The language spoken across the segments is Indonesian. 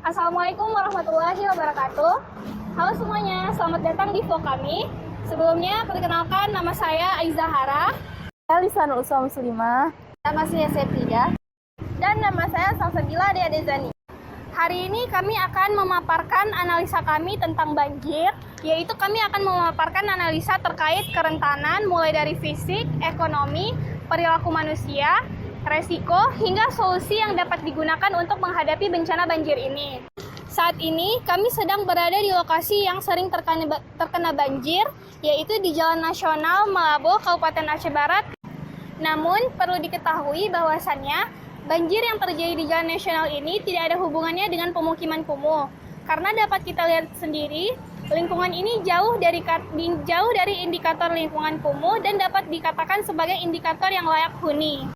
Assalamualaikum warahmatullahi wabarakatuh. Halo semuanya, selamat datang di vlog kami. Sebelumnya, perkenalkan nama saya Aizahara. Saya Lisanul Usma Muslimah. Nama saya Septida. Dan nama saya Salsabila Deadezani. Hari ini kami akan memaparkan analisa kami tentang banjir, yaitu kami akan memaparkan analisa terkait kerentanan mulai dari fisik, ekonomi, perilaku manusia, resiko, hingga solusi yang dapat digunakan untuk menghadapi bencana banjir ini. Saat ini, kami sedang berada di lokasi yang sering terkena banjir, yaitu di Jalan Nasional Malabo, Kabupaten Aceh Barat. Namun, perlu diketahui bahwasannya, banjir yang terjadi di Jalan Nasional ini tidak ada hubungannya dengan pemukiman kumuh. Karena dapat kita lihat sendiri, lingkungan ini jauh dari indikator lingkungan kumuh dan dapat dikatakan sebagai indikator yang layak huni.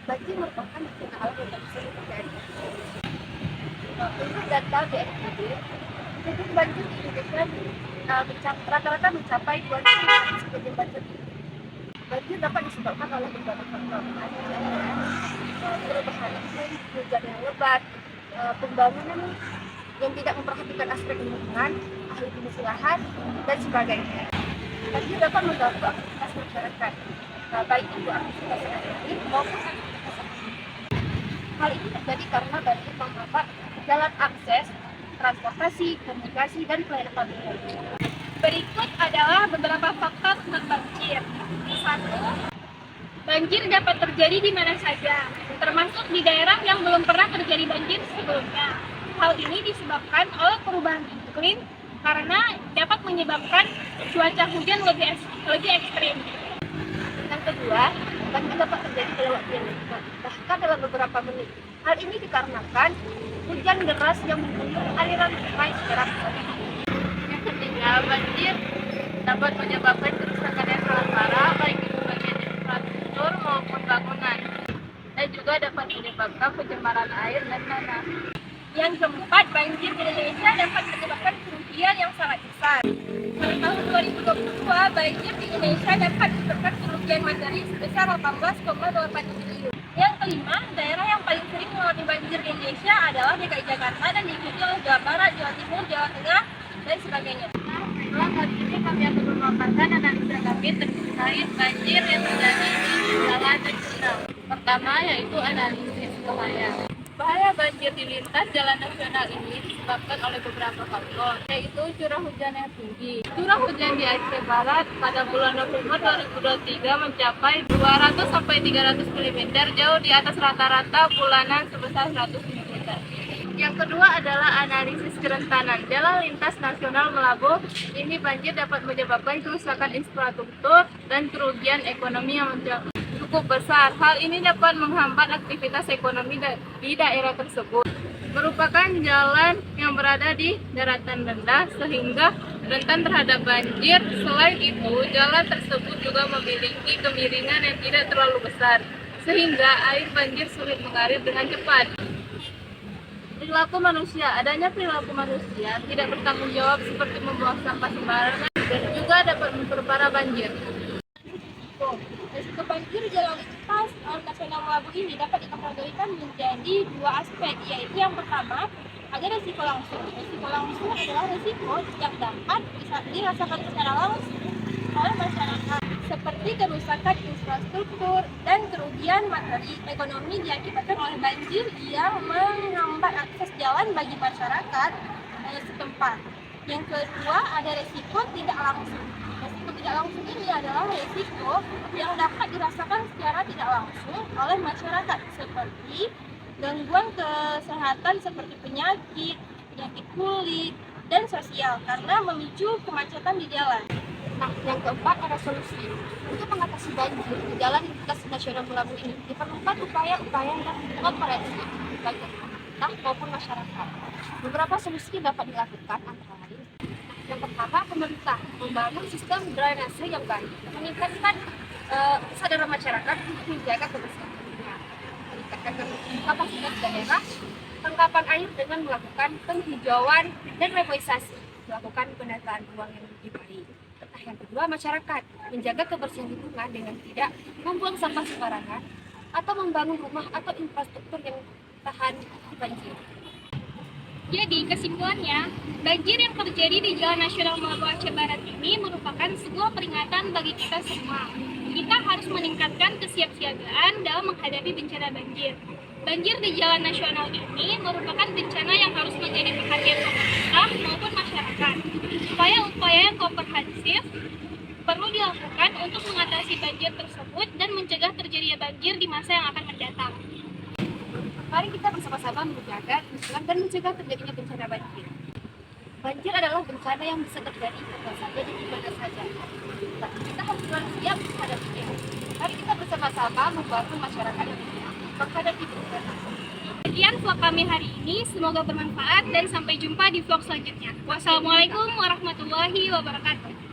Banjir merupakan bencana alam yang tak bisa terjadi. Untuk data BNPB, titik banjir di Indonesia rata-rata mencapai 2.500 kejadian banjir. Banjir dapat disebabkan oleh berbagai faktor, perubahan iklim, hujan yang lebat, pembangunan yang tidak memperhatikan aspek lingkungan, ahli fungsi lahan, dan sebagainya. Banjir dapat mengganggu aktivitas masyarakat, baik itu aktivitas sehari-hari maupun aktivitas ekonomi. Hal ini terjadi karena banjir menghambat jalan akses, transportasi, komunikasi, dan pelayanan publik. Berikut adalah beberapa faktor tentang banjir. 1. Banjir dapat terjadi di mana saja, termasuk di daerah yang belum pernah terjadi banjir sebelumnya. Hal ini disebabkan oleh perubahan iklim karena dapat menyebabkan cuaca hujan lebih ekstrim. Yang kedua, banjir dapat terjadi pada waktu yang cepat, bahkan dalam beberapa menit. Hal ini dikarenakan hujan deras yang mengguyur aliran sungai secara besar. Yang ketiga, banjir dapat menyebabkan kerusakan yang sangat parah, baik itu bagian infrastruktur maupun bangunan, dan juga dapat menyebabkan pencemaran air dan tanah. Yang keempat, banjir di Indonesia dapat menyebabkan kerugian yang sangat besar. Pada tahun 2022, banjir di Indonesia dapat menyebabkan kerugian materi sebesar 18,8 triliun. Yang kelima, daerah yang paling sering mengalami banjir di Indonesia adalah DKI Jakarta dan diikuti oleh Jawa Barat, Jawa Timur, Jawa Tengah, dan sebagainya. Setelah kali ini kami akan memaparkan analisa kami terkait banjir yang terjadi di jalan nasional. Pertama yaitu analisis bahaya. Bahaya banjir di lintas jalan nasional ini disebabkan oleh beberapa faktor, yaitu curah hujan yang tinggi. Curah hujan di Aceh Barat pada bulan November 2023 mencapai 200-300 mm, jauh di atas rata-rata bulanan sebesar 100 mm. Yang kedua adalah analisis kerentanan. Jalan lintas nasional Malabo ini banjir dapat menyebabkan kerusakan infrastruktur dan kerugian ekonomi yang cukup besar. Hal ini dapat menghambat aktivitas ekonomi di daerah tersebut. Merupakan jalan yang berada di daratan rendah sehingga rentan terhadap banjir. Selain itu, jalan tersebut juga memiliki kemiringan yang tidak terlalu besar sehingga air banjir sulit mengalir dengan cepat. Perilaku manusia, adanya perilaku manusia tidak bertanggung jawab seperti membuang sampah sembarangan dan juga dapat memperparah banjir. Resiko banjir jalan lintas nasional Malabo ini dapat dikategorikan menjadi dua aspek, yaitu yang pertama ada resiko langsung. Resiko langsung adalah resiko yang dapat dirasakan secara langsung oleh masyarakat, seperti kerusakan infrastruktur dan kerugian materi ekonomi diakibatkan oleh banjir yang menghambat akses jalan bagi masyarakat setempat. Yang kedua ada resiko tidak langsung. Resiko tidak langsung ini adalah resiko yang dapat dirasakan secara tidak langsung oleh masyarakat, seperti gangguan kesehatan seperti penyakit kulit, dan sosial karena memicu kemacetan di jalan. Nah, yang keempat ada solusi. Untuk mengatasi banjir di jalan lintas nasional Malabo ini diperlukan upaya-upaya yang komprehensif bagi pemerintah maupun masyarakat. Beberapa solusi yang dapat dilakukan antara lain. Yang pertama, pemerintah membangun sistem drainase yang baik, meningkatkan kesadaran masyarakat untuk menjaga kebersihan lingkungan, meningkatkan kapasitas daerah tangkapan air dengan melakukan penghijauan dan reboisasi, melakukan penataan ruang yang lebih baik. Yang kedua, masyarakat menjaga kebersihan lingkungan dengan tidak membuang sampah sembarangan atau membangun rumah atau infrastruktur yang tahan banjir. Jadi kesimpulannya, banjir yang terjadi di Jalan Nasional Melabuh Aceh Barat ini merupakan sebuah peringatan bagi kita semua. Kita harus meningkatkan kesiapsiagaan dalam menghadapi bencana banjir. Banjir di Jalan Nasional ini merupakan bencana yang harus menjadi perhatian pemerintah maupun masyarakat. Upaya-upaya yang komprehensif perlu dilakukan untuk mengatasi banjir tersebut dan mencegah terjadinya banjir di masa yang akan mendatang. Mari kita bersama-sama menjaga, mencegah, dan mencegah terjadinya bencana banjir. Banjir adalah bencana yang bisa terjadi kapan saja dan di mana saja. Tapi kita harus selalu siap menghadapinya. Mari kita bersama-sama membantu masyarakat Indonesia menghadapi bencana. Sekian vlog kami hari ini, semoga bermanfaat dan sampai jumpa di vlog selanjutnya. Wassalamualaikum warahmatullahi wabarakatuh.